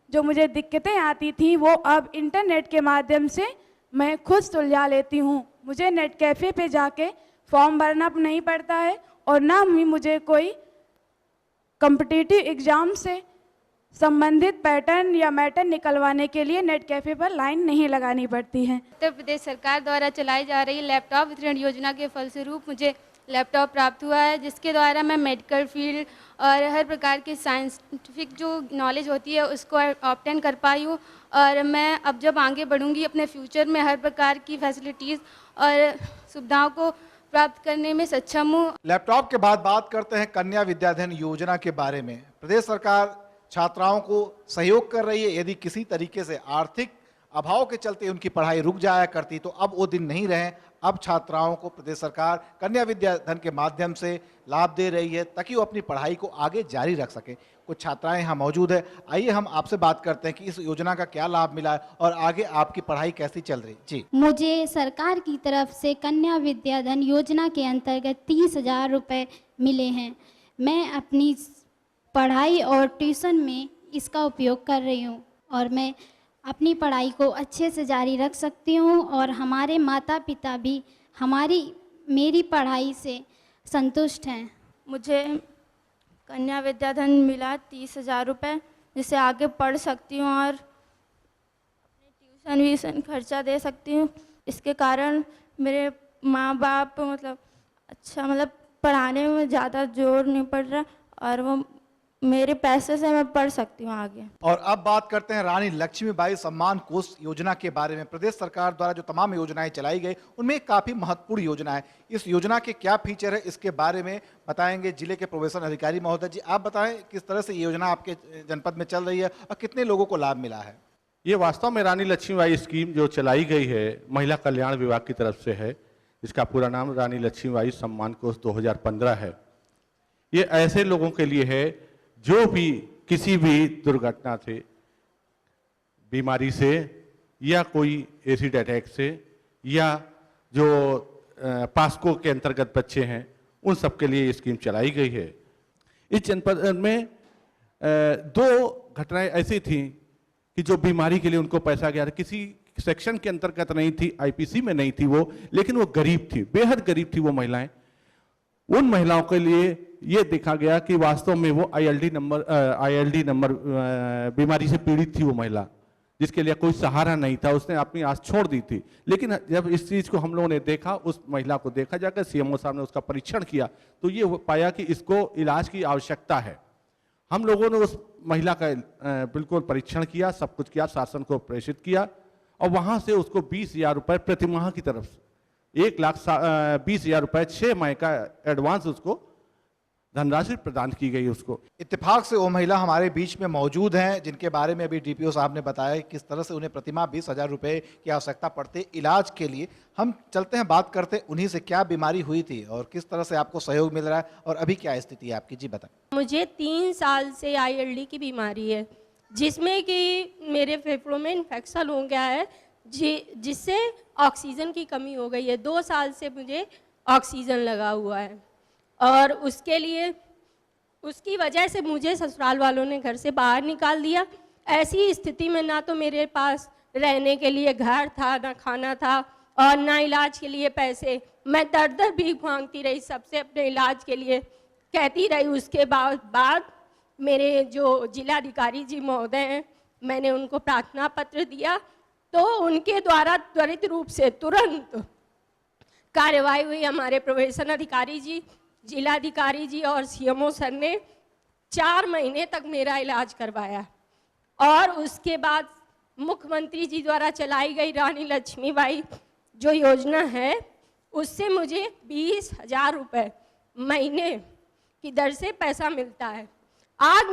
जो मुझे दिक्कतें आती थी वो अब इंटरनेट के माध्यम से मैं खुद सुलझा लेती हूँ। मुझे नेट कैफ़े पे जाके फॉर्म भरना नहीं पड़ता है और ना ही मुझे कोई कॉम्पिटिटिव एग्ज़ाम से संबंधित पैटर्न या मैटर निकलवाने के लिए नेट कैफ़े पर लाइन नहीं लगानी पड़ती है। उत्तर प्रदेश सरकार द्वारा चलाई जा रही लैपटॉप वितरण योजना के फलस्वरूप मुझे लैपटॉप प्राप्त हुआ है, जिसके द्वारा मैं मेडिकल फील्ड और हर प्रकार की साइंटिफिक जो नॉलेज होती है उसको ऑब्टेन कर पाई हूँ और मैं अब जब आगे बढ़ूँगी अपने फ्यूचर में हर प्रकार की फैसिलिटीज़ और सुविधाओं को प्राप्त करने में सक्षम हूँ। लैपटॉप के बाद बात करते हैं कन्या विद्याधन योजना के बारे में। प्रदेश सरकार छात्राओं को सहयोग कर रही है। यदि किसी तरीके से आर्थिक अभाव के चलते उनकी पढ़ाई रुक जाया करती तो अब वो दिन नहीं रहे। अब छात्राओं को प्रदेश सरकार कन्या विद्याधन के माध्यम से लाभ दे रही है ताकि वो अपनी पढ़ाई को आगे जारी रख सकें। कुछ छात्राएं यहाँ मौजूद है, आइए हम आपसे बात करते हैं कि इस योजना का क्या लाभ मिला है और आगे आपकी पढ़ाई कैसी चल रही। जी, मुझे सरकार की तरफ से कन्या विद्याधन योजना के अंतर्गत 30,000 रुपये मिले हैं। मैं अपनी पढ़ाई और ट्यूशन में इसका उपयोग कर रही हूँ और मैं अपनी पढ़ाई को अच्छे से जारी रख सकती हूँ और हमारे माता पिता भी मेरी पढ़ाई से संतुष्ट हैं। मुझे कन्या विद्याधन मिला 30,000 रुपये, जिससे आगे पढ़ सकती हूँ और अपने ट्यूशन खर्चा दे सकती हूँ। इसके कारण मेरे माँ बाप अच्छा पढ़ाने में ज़्यादा जोर नहीं पड़ रहा और वो मेरे पैसे से मैं पढ़ सकती हूँ आगे। और अब बात करते हैं रानी लक्ष्मीबाई सम्मान कोष योजना के बारे में। प्रदेश सरकार द्वारा जो तमाम योजनाएं चलाई गई उनमें एक काफी महत्वपूर्ण योजना है। इस योजना के क्या फीचर है इसके बारे में बताएंगे जिले के प्रोबेशन अधिकारी महोदय जी। आप बताएं किस तरह से ये योजना आपके जनपद में चल रही है और कितने लोगों को लाभ मिला है। ये वास्तव में रानी लक्ष्मीबाई स्कीम जो चलाई गई है महिला कल्याण विभाग की तरफ से है। इसका पूरा नाम रानी लक्ष्मीबाई सम्मान कोष 2015 है। ये ऐसे लोगों के लिए है जो भी किसी भी दुर्घटना से, बीमारी से या कोई एसिड अटैक से या जो पास्को के अंतर्गत बच्चे हैं उन सब के लिए ये स्कीम चलाई गई है। इस जनपद में 2 घटनाएं ऐसी थीं कि जो बीमारी के लिए उनको पैसा गया था, किसी सेक्शन के अंतर्गत नहीं थी, आईपीसी में नहीं थी वो, लेकिन वो गरीब थी, बेहद गरीब थी वो महिलाएं। उन महिलाओं के लिए ये देखा गया कि वास्तव में वो आईएलडी नंबर बीमारी से पीड़ित थी वो महिला, जिसके लिए कोई सहारा नहीं था, उसने अपनी आस छोड़ दी थी। लेकिन जब इस चीज़ को हम लोगों ने देखा, उस महिला को देखा जाकर सीएमओ साहब ने उसका परीक्षण किया तो ये पाया कि इसको इलाज की आवश्यकता है। हम लोगों ने उस महिला का बिल्कुल परीक्षण किया, सब कुछ किया, शासन को प्रेषित किया और वहाँ से उसको 20,000 रुपये प्रति माह की तरफ से 1,20,000 रुपये 6 माह का एडवांस उसको धनराशि प्रदान की गई उसको। इत्तेफाक से वो महिला हमारे बीच में मौजूद हैं जिनके बारे में अभी डीपीओ साहब ने बताया किस तरह से उन्हें प्रतिमाह 20,000 रुपये की आवश्यकता पड़ती इलाज के लिए। हम चलते हैं, बात करते हैं उन्हीं से क्या बीमारी हुई थी और किस तरह से आपको सहयोग मिल रहा है और अभी क्या स्थिति है आपकी। जी बताएं। मुझे 3 साल से आईएलडी की बीमारी है, जिसमें कि मेरे फेफड़ों में इन्फेक्शन हो गया है, जिससे ऑक्सीजन की कमी हो गई है। 2 साल से मुझे ऑक्सीजन लगा हुआ है और उसकी वजह से मुझे ससुराल वालों ने घर से बाहर निकाल दिया। ऐसी स्थिति में ना तो मेरे पास रहने के लिए घर था, ना खाना था और ना इलाज के लिए पैसे। मैं दर भीख मांगती रही सबसे अपने इलाज के लिए, कहती रही। उसके बाद मेरे जो जिलाधिकारी जी महोदय हैं, मैंने उनको प्रार्थना पत्र दिया तो उनके द्वारा त्वरित रूप से तुरंत कार्यवाही हुई। हमारे प्रोबेशन अधिकारी जी, जिलाधिकारी जी और सीएमओ सर ने 4 महीने तक मेरा इलाज करवाया और उसके बाद मुख्यमंत्री जी द्वारा चलाई गई रानी लक्ष्मीबाई जो योजना है, उससे मुझे 20,000 रुपये महीने की दर से पैसा मिलता है। आज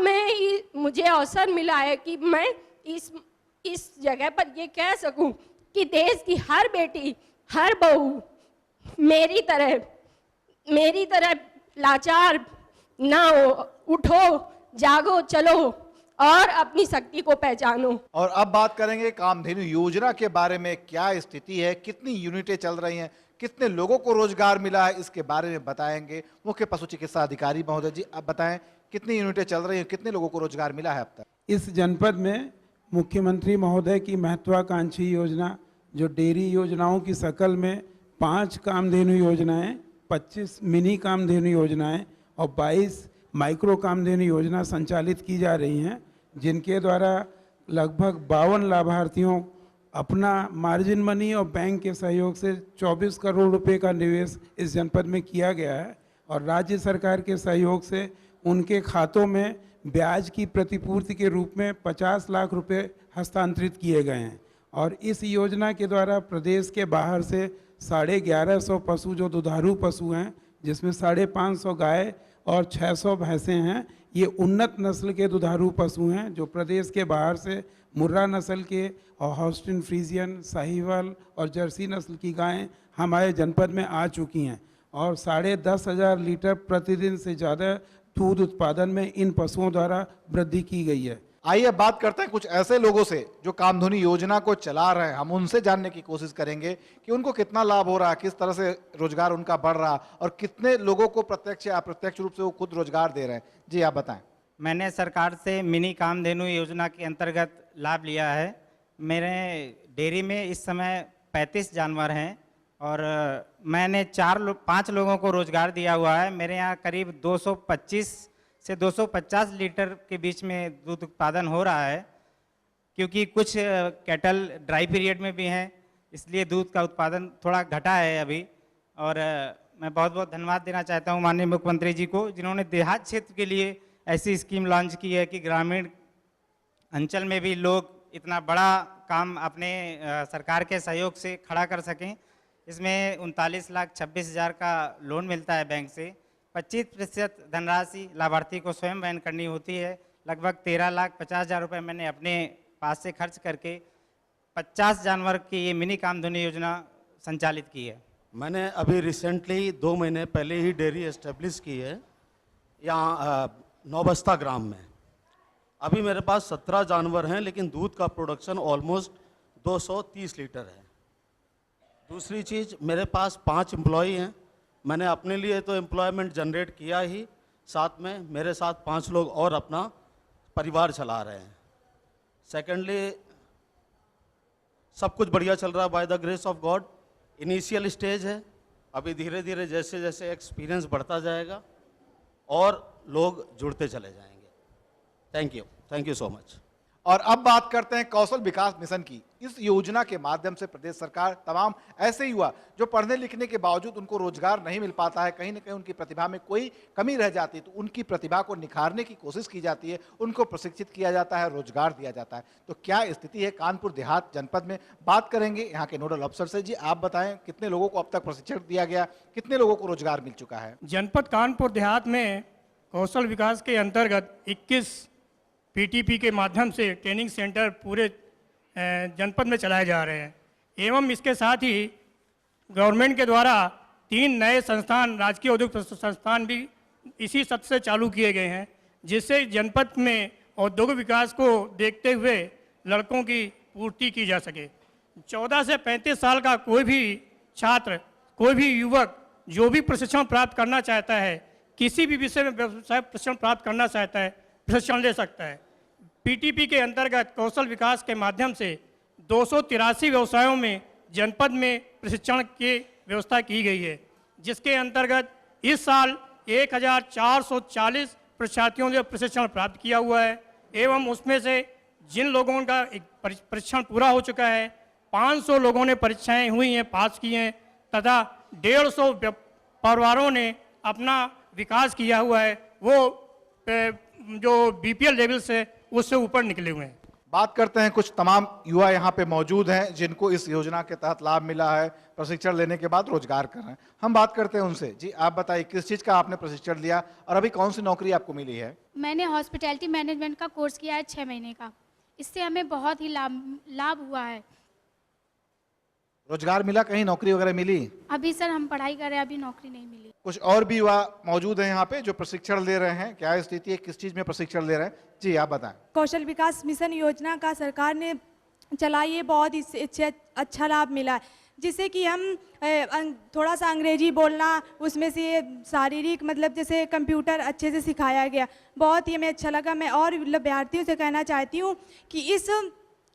मुझे अवसर मिला है कि मैं इस जगह पर ये कह सकूं कि देश की हर बेटी, हर बहू मेरी तरह लाचार ना हो। उठो, जागो, चलो और अपनी शक्ति को पहचानो। और अब बात करेंगे कामधेनु योजना के बारे में। क्या स्थिति है, कितनी यूनिटें चल रही हैं, कितने लोगों को रोजगार मिला है, इसके बारे में बताएंगे मुख्य पशु चिकित्सा अधिकारी महोदय जी। अब बताएं कितनी यूनिटें चल रही हैं, कितने लोगों को रोजगार मिला है अब तक? इस जनपद में मुख्यमंत्री महोदय की महत्वाकांक्षी योजना जो डेयरी योजनाओं की शकल में 5 कामधेनु योजनाएं, 25 मिनी कामधेनु योजनाएं और 22 माइक्रो कामधेनु योजना संचालित की जा रही हैं, जिनके द्वारा लगभग 52 लाभार्थियों अपना मार्जिन मनी और बैंक के सहयोग से 24 करोड़ रुपए का निवेश इस जनपद में किया गया है और राज्य सरकार के सहयोग से उनके खातों में ब्याज की प्रतिपूर्ति के रूप में 50 लाख रुपए हस्तांतरित किए गए हैं। और इस योजना के द्वारा प्रदेश के बाहर से 1150 पशु जो दुधारू पशु हैं, जिसमें 550 गाय और 600 भैंसें हैं, ये उन्नत नस्ल के दुधारू पशु हैं जो प्रदेश के बाहर से मुर्रा नस्ल के और हॉस्टिन फ्रीजियन, साहिवाल और जर्सी नस्ल की गायें हमारे जनपद में आ चुकी हैं और 10,500 लीटर प्रतिदिन से ज़्यादा दूध उत्पादन में इन पशुओं द्वारा वृद्धि की गई है। आइए बात करते हैं कुछ ऐसे लोगों से जो कामधेनु योजना को चला रहे हैं। हम उनसे जानने की कोशिश करेंगे कि उनको कितना लाभ हो रहा है, किस तरह से रोजगार उनका बढ़ रहा और कितने लोगों को प्रत्यक्ष या अप्रत्यक्ष रूप से वो खुद रोजगार दे रहे हैं। जी आप बताएं। मैंने सरकार से मिनी कामधेनु योजना के अंतर्गत लाभ लिया है। मेरे डेयरी में इस समय 35 जानवर हैं और मैंने 5 लोगों को रोजगार दिया हुआ है। मेरे यहाँ करीब 225 से 250 लीटर के बीच में दूध उत्पादन हो रहा है, क्योंकि कुछ कैटल ड्राई पीरियड में भी हैं, इसलिए दूध का उत्पादन थोड़ा घटा है अभी। और मैं बहुत बहुत धन्यवाद देना चाहता हूँ माननीय मुख्यमंत्री जी को, जिन्होंने देहात क्षेत्र के लिए ऐसी स्कीम लॉन्च की है कि ग्रामीण अंचल में भी लोग इतना बड़ा काम अपने सरकार के सहयोग से खड़ा कर सकें। इसमें 39,26,000 का लोन मिलता है बैंक से। 25% धनराशि लाभार्थी को स्वयं वहन करनी होती है। लगभग 13,50,000 रुपये मैंने अपने पास से खर्च करके 50 जानवर की ये मिनी कामधेनु योजना संचालित की है। मैंने अभी रिसेंटली 2 महीने पहले ही डेयरी एस्टेब्लिश की है यहाँ नौबस्ता ग्राम में। अभी मेरे पास 17 जानवर हैं, लेकिन दूध का प्रोडक्शन ऑलमोस्ट 230 लीटर है। दूसरी चीज़, मेरे पास 5 एम्प्लॉई हैं। मैंने अपने लिए तो एम्प्लॉयमेंट जनरेट किया ही, साथ में मेरे साथ 5 लोग और अपना परिवार चला रहे हैं। सेकेंडली, सब कुछ बढ़िया चल रहा है by the grace of God. Initial stage है, अभी धीरे धीरे जैसे जैसे एक्सपीरियंस बढ़ता जाएगा और लोग जुड़ते चले जाएंगे। Thank you so much. और अब बात करते हैं कौशल विकास मिशन की। इस योजना के माध्यम से प्रदेश सरकार तमाम ऐसे युवा जो पढ़ने लिखने के बावजूद उनको रोजगार नहीं मिल पाता है, कहीं ना कहीं उनकी प्रतिभा में कोई कमी रह जाती है, तो उनकी प्रतिभा को निखारने की कोशिश की जाती है, उनको प्रशिक्षित किया जाता है, रोजगार दिया जाता है। तो क्या स्थिति है कानपुर देहात जनपद में, बात करेंगे यहाँ के नोडल अफसर से। जी आप बताएं, कितने लोगों को अब तक प्रशिक्षण दिया गया, कितने लोगों को रोजगार मिल चुका है? जनपद कानपुर देहात में कौशल विकास के अंतर्गत 21 पीटीपी के माध्यम से ट्रेनिंग सेंटर पूरे जनपद में चलाए जा रहे हैं। एवं इसके साथ ही गवर्नमेंट के द्वारा 3 नए संस्थान, राजकीय औद्योगिक संस्थान भी इसी सत्र से चालू किए गए हैं, जिससे जनपद में औद्योगिक विकास को देखते हुए लड़कों की पूर्ति की जा सके। 14 से 35 साल का कोई भी छात्र, कोई भी युवक जो भी प्रशिक्षण प्राप्त करना चाहता है, किसी भी विषय में व्यवसाय प्रशिक्षण प्राप्त करना चाहता है, प्रशिक्षण ले सकता है। पीटीपी के अंतर्गत कौशल विकास के माध्यम से 283 व्यवसायों में जनपद में प्रशिक्षण की व्यवस्था की गई है, जिसके अंतर्गत इस साल 1440 परीक्षार्थियों ने प्रशिक्षण प्राप्त किया हुआ है एवं उसमें से जिन लोगों का परीक्षण पूरा हो चुका है, 500 लोगों ने परीक्षाएं हुई हैं, पास की हैं तथा 150 परिवारों ने अपना विकास किया हुआ है, वो जो बीपीएल लेवल से उससे ऊपर निकले हुए हैं। बात करते हैं कुछ तमाम युवा यहाँ पे मौजूद हैं जिनको इस योजना के तहत लाभ मिला है, प्रशिक्षण लेने के बाद रोजगार कर रहे हैं। हम बात करते हैं उनसे। जी आप बताइए, किस चीज़ का आपने प्रशिक्षण लिया और अभी कौन सी नौकरी आपको मिली है? मैंने हॉस्पिटैलिटी मैनेजमेंट का कोर्स किया है 6 महीने का। इससे हमें बहुत ही लाभ हुआ है। रोजगार मिला, कहीं नौकरी वगैरह मिली? अभी सर हम पढ़ाई कर रहे हैं, अभी नौकरी नहीं मिली। कुछ और भी युवा मौजूद हैं यहाँ पे जो प्रशिक्षण ले रहे हैं। क्या स्थिति है, किस चीज़ में प्रशिक्षण ले रहे हैं? जी आप बताएं। कौशल विकास मिशन योजना का सरकार ने चलाई है, बहुत ही अच्छा लाभ मिला है, जिससे कि हम थोड़ा सा अंग्रेजी बोलना, उसमें से शारीरिक मतलब जैसे कंप्यूटर अच्छे से सिखाया गया, बहुत ही हमें अच्छा लगा। मैं और विद्यार्थियों से कहना चाहती हूँ कि इस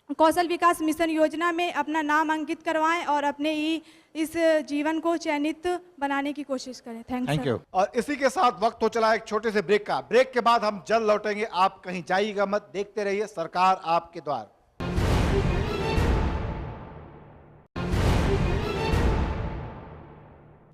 कौशल विकास मिशन योजना में अपना नाम अंकित करवाएं और अपने ही इस जीवन को चयनित बनाने की कोशिश करें। Thank you. और इसी के साथ वक्त हो चला एक छोटे से ब्रेक का। ब्रेक के बाद हम जल्द लौटेंगे, आप कहीं जाइएगा मत, देखते रहिए सरकार आपके द्वार।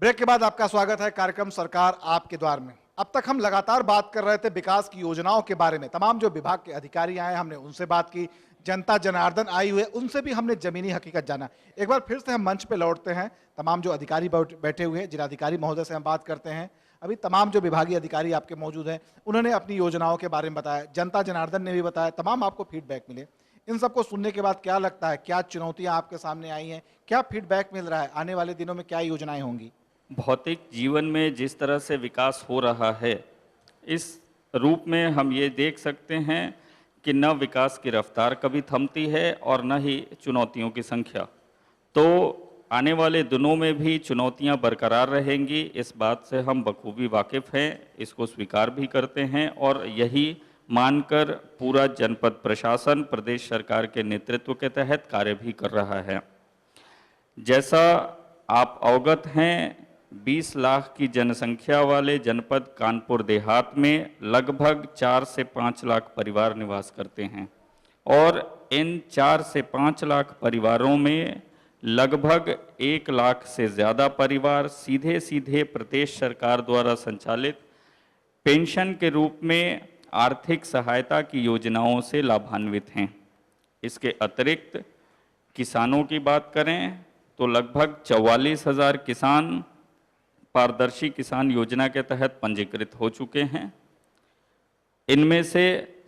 ब्रेक के बाद आपका स्वागत है कार्यक्रम सरकार आपके द्वार में। अब तक हम लगातार बात कर रहे थे विकास की योजनाओं के बारे में। तमाम जो विभाग के अधिकारी आए हमने उनसे बात की, जनता जनार्दन आई हुए उनसे भी हमने जमीनी हकीकत जाना। एक बार फिर से हम मंच पे लौटते हैं, तमाम जो अधिकारी बैठे हुए हैं, जिलाधिकारी महोदय से हम बात करते हैं। अभी तमाम जो विभागीय अधिकारी आपके मौजूद हैं उन्होंने अपनी योजनाओं के बारे में बताया, जनता जनार्दन ने भी बताया, तमाम आपको फीडबैक मिले। इन सबको सुनने के बाद क्या लगता है, क्या चुनौतियाँ आपके सामने आई हैं, क्या फीडबैक मिल रहा है, आने वाले दिनों में क्या योजनाएँ होंगी? भौतिक जीवन में जिस तरह से विकास हो रहा है, इस रूप में हम ये देख सकते हैं कि न विकास की रफ्तार कभी थमती है और न ही चुनौतियों की संख्या। तो आने वाले दिनों में भी चुनौतियां बरकरार रहेंगी, इस बात से हम बखूबी वाकिफ़ हैं, इसको स्वीकार भी करते हैं और यही मानकर पूरा जनपद प्रशासन प्रदेश सरकार के नेतृत्व के तहत कार्य भी कर रहा है। जैसा आप अवगत हैं, 20 लाख की जनसंख्या वाले जनपद कानपुर देहात में लगभग 4 से 5 लाख परिवार निवास करते हैं और इन 4 से 5 लाख परिवारों में लगभग 1 लाख से ज़्यादा परिवार सीधे सीधे प्रदेश सरकार द्वारा संचालित पेंशन के रूप में आर्थिक सहायता की योजनाओं से लाभान्वित हैं। इसके अतिरिक्त किसानों की बात करें तो लगभग 44,000 किसान पारदर्शी किसान योजना के तहत पंजीकृत हो चुके हैं। इनमें से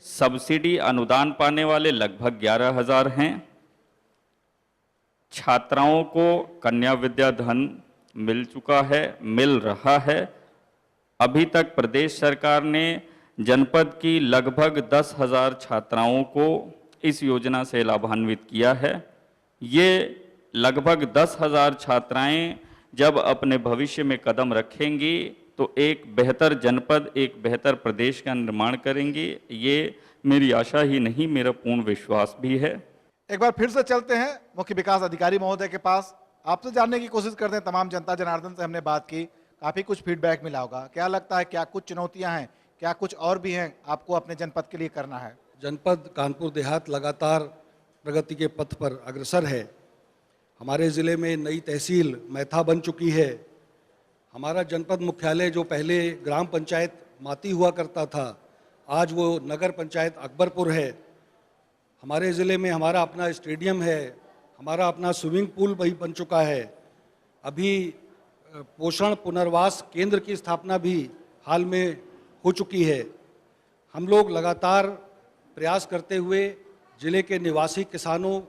सब्सिडी अनुदान पाने वाले लगभग 11,000 हैं। छात्राओं को कन्या विद्या धन मिल चुका है, मिल रहा है। अभी तक प्रदेश सरकार ने जनपद की लगभग 10,000 छात्राओं को इस योजना से लाभान्वित किया है। ये लगभग 10,000 छात्राएं जब अपने भविष्य में कदम रखेंगी तो एक बेहतर जनपद, एक बेहतर प्रदेश का निर्माण करेंगी। ये मेरी आशा ही नहीं, मेरा पूर्ण विश्वास भी है। एक बार फिर से चलते हैं मुख्य विकास अधिकारी महोदय के पास, आपसे जानने की कोशिश करते हैं। तमाम जनता जनार्दन से हमने बात की, काफ़ी कुछ फीडबैक मिला होगा। क्या लगता है, क्या कुछ चुनौतियाँ हैं, क्या कुछ और भी हैं आपको अपने जनपद के लिए करना है? जनपद कानपुर देहात लगातार प्रगति के पथ पर अग्रसर है। हमारे ज़िले में नई तहसील मैथा बन चुकी है। हमारा जनपद मुख्यालय जो पहले ग्राम पंचायत माती हुआ करता था, आज वो नगर पंचायत अकबरपुर है। हमारे ज़िले में हमारा अपना स्टेडियम है, हमारा अपना स्विमिंग पूल भी बन चुका है। अभी पोषण पुनर्वास केंद्र की स्थापना भी हाल में हो चुकी है। हम लोग लगातार प्रयास करते हुए ज़िले के निवासी किसानों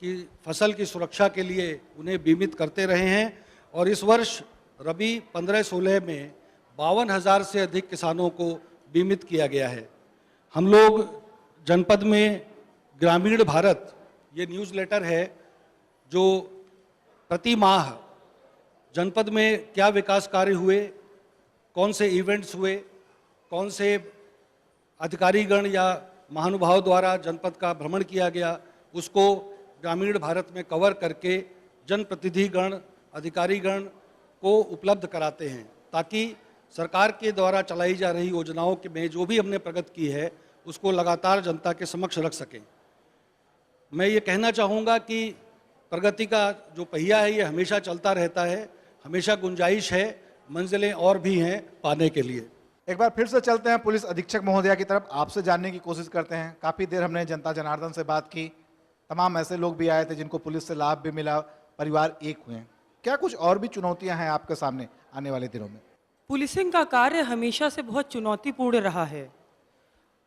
की फसल की सुरक्षा के लिए उन्हें बीमित करते रहे हैं और इस वर्ष रबी 15-16 में 52,000 से अधिक किसानों को बीमित किया गया है। हम लोग जनपद में ग्रामीण भारत ये न्यूज़लेटर है जो प्रति माह जनपद में क्या विकास कार्य हुए, कौन से इवेंट्स हुए, कौन से अधिकारीगण या महानुभाव द्वारा जनपद का भ्रमण किया गया, उसको ग्रामीण भारत में कवर करके जनप्रतिनिधिगण, अधिकारीगण को उपलब्ध कराते हैं, ताकि सरकार के द्वारा चलाई जा रही योजनाओं के में जो भी हमने प्रगति की है उसको लगातार जनता के समक्ष रख सकें। मैं ये कहना चाहूँगा कि प्रगति का जो पहिया है ये हमेशा चलता रहता है, हमेशा गुंजाइश है, मंजिलें और भी हैं पाने के लिए। एक बार फिर से चलते हैं पुलिस अधीक्षक महोदया की तरफ, आपसे जानने की कोशिश करते हैं। काफ़ी देर हमने जनता जनार्दन से बात की, तमाम ऐसे लोग भी आए थे जिनको पुलिस से लाभ भी मिला, परिवार एक हुए हैं। क्या कुछ और भी चुनौतियां हैं आपके सामने आने वाले दिनों में? पुलिसिंग का कार्य हमेशा से बहुत चुनौतीपूर्ण रहा है।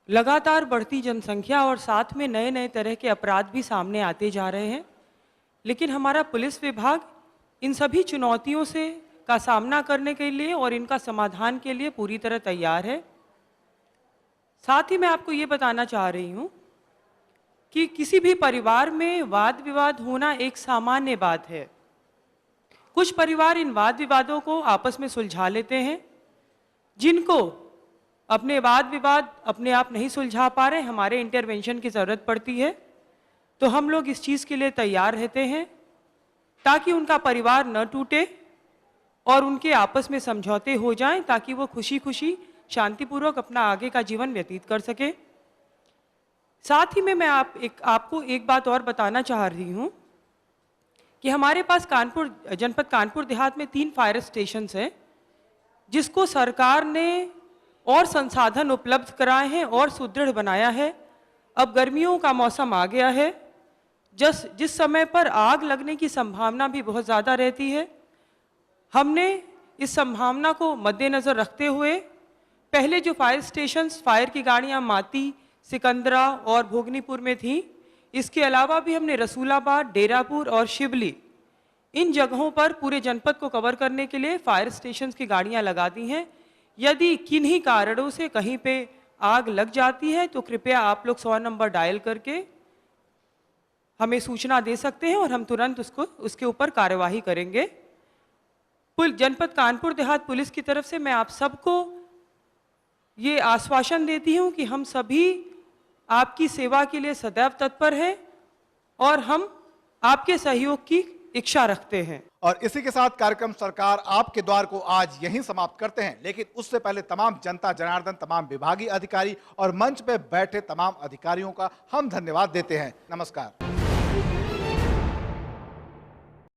लगातार बढ़ती जनसंख्या और साथ में नए नए तरह के अपराध भी सामने आते जा रहे हैं, लेकिन हमारा पुलिस विभाग इन सभी चुनौतियों से का सामना करने के लिए और इनका समाधान के लिए पूरी तरह तैयार है। साथ ही मैं आपको ये बताना चाह रही हूँ कि किसी भी परिवार में वाद विवाद होना एक सामान्य बात है। कुछ परिवार इन वाद विवादों को आपस में सुलझा लेते हैं, जिनको अपने वाद विवाद अपने आप नहीं सुलझा पा रहे, हमारे इंटरवेंशन की ज़रूरत पड़ती है, तो हम लोग इस चीज़ के लिए तैयार रहते हैं ताकि उनका परिवार न टूटे और उनके आपस में समझौते हो जाएं, ताकि वो खुशी खुशी शांतिपूर्वक अपना आगे का जीवन व्यतीत कर सके। साथ ही में मैं आपको एक बात और बताना चाह रही हूँ कि हमारे पास जनपद कानपुर देहात में 3 फायर स्टेशंस हैं, जिसको सरकार ने और संसाधन उपलब्ध कराए हैं और सुदृढ़ बनाया है। अब गर्मियों का मौसम आ गया है, जिस समय पर आग लगने की संभावना भी बहुत ज़्यादा रहती है। हमने इस संभावना को मद्देनज़र रखते हुए पहले जो फायर स्टेशंस, फायर की गाड़ियां माती, सिकंदरा और भोगनीपुर में थी, इसके अलावा भी हमने रसूलाबाद, डेरापुर और शिवली, इन जगहों पर पूरे जनपद को कवर करने के लिए फायर स्टेशंस की गाड़ियां लगा दी हैं। यदि किन्हीं कारणों से कहीं पे आग लग जाती है तो कृपया आप लोग 100 नंबर डायल करके हमें सूचना दे सकते हैं और हम तुरंत उसके ऊपर कार्यवाही करेंगे। जनपद कानपुर देहात पुलिस की तरफ से मैं आप सबको ये आश्वासन देती हूँ कि हम सभी आपकी सेवा के लिए सदैव तत्पर हैं और हम आपके सहयोग की इच्छा रखते हैं। और इसी के साथ कार्यक्रम सरकार आपके द्वार को आज यहीं समाप्त करते हैं, लेकिन उससे पहले तमाम जनता जनार्दन, तमाम विभागीय अधिकारी और मंच पे बैठे तमाम अधिकारियों का हम धन्यवाद देते हैं। नमस्कार।